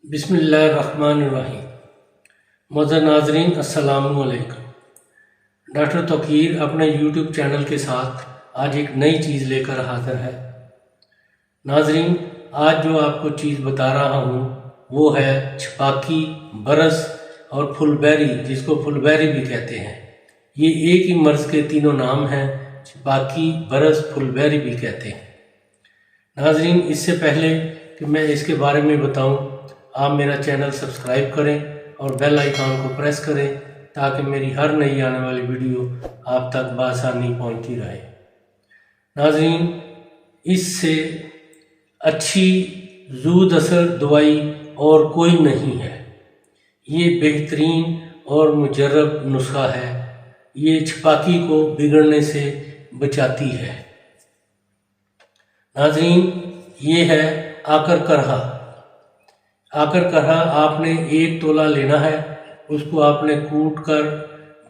बिस्मिल्लाहिर्रहमानिर्रहीम। मोअज़्ज़ज़ नाज़रीन, अस्सलामु अलैकुम। डॉक्टर तौक़ीर अपने यूट्यूब चैनल के साथ आज एक नई चीज़ लेकर हाज़िर है। नाज़रीन, आज जो आपको चीज़ बता रहा हूँ वो है छपाकी, बरस और फुलबेरी, जिसको फुलबेरी भी कहते हैं। ये एक ही मर्ज़ के तीनों नाम हैं, छपाकी, बरस, फुलबेरी भी कहते हैं। नाज़रीन, इससे पहले कि मैं इसके बारे में बताऊं, आप मेरा चैनल सब्सक्राइब करें और बेल आइकन को प्रेस करें ताकि मेरी हर नई आने वाली वीडियो आप तक बआसानी पहुंचती रहे। नाज़रीन, इससे अच्छी ज़ूद असर दवाई और कोई नहीं है। ये बेहतरीन और मुजर्रब नुस्खा है। ये छपाकी को बिगड़ने से बचाती है। नाज़रीन, ये है आकर करहा। आकर करहा आपने 1 तोला लेना है। उसको आपने कूट कर,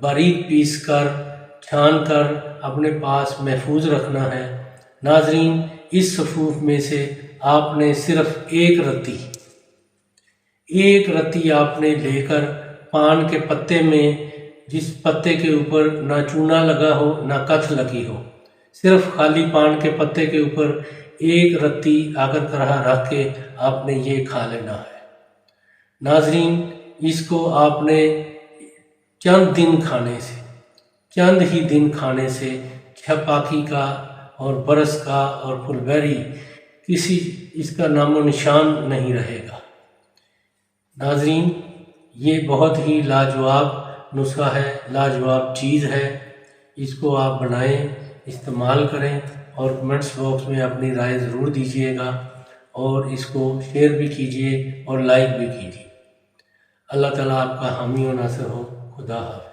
बारीक पीस कर, छान कर अपने पास महफूज रखना है। नाज़रीन, इस सफूफ में से आपने सिर्फ एक रत्ती आपने लेकर पान के पत्ते में, जिस पत्ते के ऊपर ना चूना लगा हो ना कथ लगी हो, सिर्फ खाली पान के पत्ते के ऊपर एक रत्ती आकर करहा रख के आपने ये खा लेना है। नाज़रीन, इसको आपने चंद ही दिन खाने से छपाकी का और बरस का और फुलबेरी इसका नामो निशान नहीं रहेगा। नाज़रीन, ये बहुत ही लाजवाब नुस्खा है, लाजवाब चीज़ है। इसको आप बनाएं, इस्तेमाल करें और कमेंट्स बॉक्स में अपनी राय ज़रूर दीजिएगा और इसको शेयर भी कीजिए और लाइक भी कीजिए। अल्लाह ताला आपका हामी व नासिर हो। खुदा हाफ़िज़।